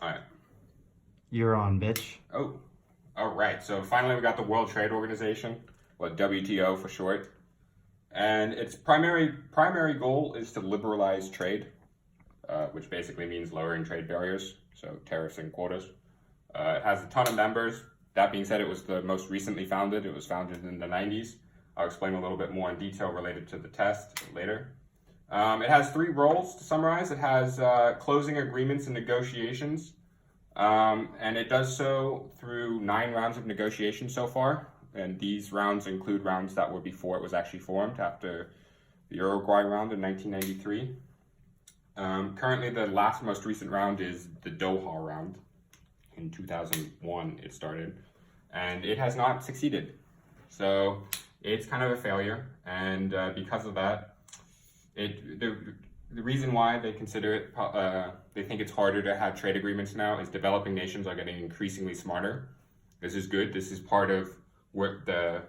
All right. You're on, bitch. Oh, all right. So finally, we got the World Trade Organization, or WTO for short, and its primary goal is to liberalize trade, which basically means lowering trade barriers, so tariffs and quotas. It has a ton of members. That being said, it was the most recently founded. It was founded in the 90s. I'll explain a little bit more in detail related to the test later. It has three roles to summarize. It has closing agreements and negotiations, and it does so through 9 rounds of negotiations so far. And these rounds include rounds that were before it was actually formed, after the Uruguay round in 1993. Currently, the most recent round is the Doha round. In 2001, it started, and it has not succeeded. So it's kind of a failure, and because of that, the reason why they consider it, they think it's harder to have trade agreements now is developing nations are getting increasingly smarter. This is good. This is part of what the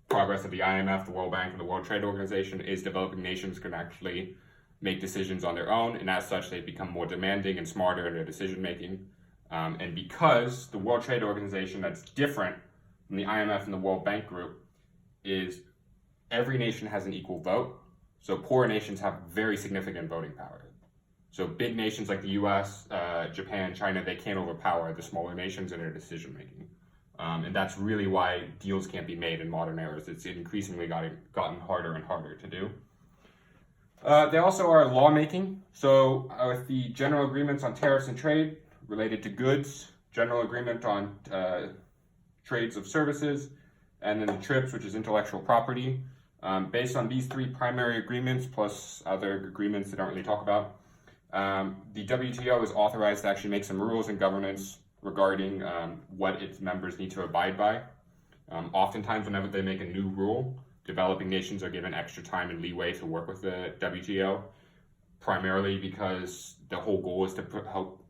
progress of the IMF, the World Bank, and the World Trade Organization is. Developing nations can actually make decisions on their own, and as such, they become more demanding and smarter in their decision making. And because the World Trade Organization, that's different from the IMF and the World Bank Group, is every nation has an equal vote. So poor nations have very significant voting power. So big nations like the US, Japan, China, they can't overpower the smaller nations in their decision making. And that's really why deals can't be made in modern eras. It's increasingly gotten harder and harder to do. They also are lawmaking. So with the general agreements on tariffs and trade related to goods, general agreement on trades of services, and then the TRIPS, which is intellectual property. Based on these 3 primary agreements, plus other agreements they don't really talk about, the WTO is authorized to actually make some rules and governance regarding what its members need to abide by. Oftentimes, whenever they make a new rule, developing nations are given extra time and leeway to work with the WTO, primarily because the whole goal is to help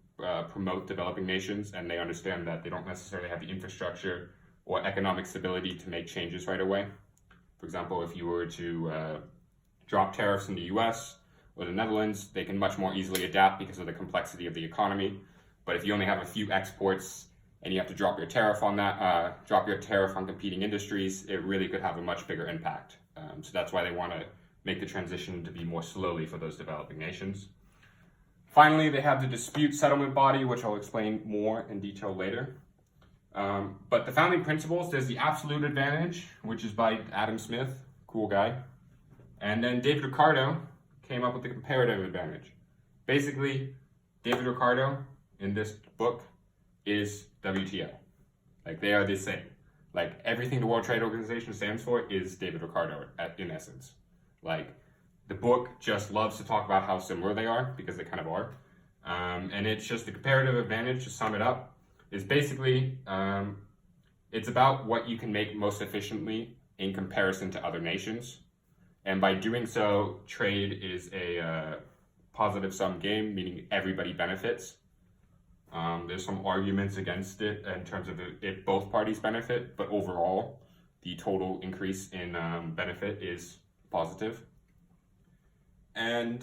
promote developing nations, and they understand that they don't necessarily have the infrastructure or economic stability to make changes right away. For example, if you were to drop tariffs in the US or the Netherlands, they can much more easily adapt because of the complexity of the economy. But if you only have a few exports and you have to drop your tariff on that, drop your tariff on competing industries, it really could have a much bigger impact. So that's why they want to make the transition to be more slowly for those developing nations. Finally, they have the dispute settlement body, which I'll explain more in detail later. But the founding principles, there's the absolute advantage, which is by Adam Smith, cool guy. And then David Ricardo came up with the comparative advantage. Basically, David Ricardo in this book is WTO. Like, they are the same. Like, everything the World Trade Organization stands for is David Ricardo in essence. Like, the book just loves to talk about how similar they are, because they kind of are. And it's just the comparative advantage, to sum it up, is basically, it's about what you can make most efficiently in comparison to other nations. And by doing so, trade is a positive sum game, meaning everybody benefits. There's some arguments against it in terms of if both parties benefit, but overall, the total increase in benefit is positive. And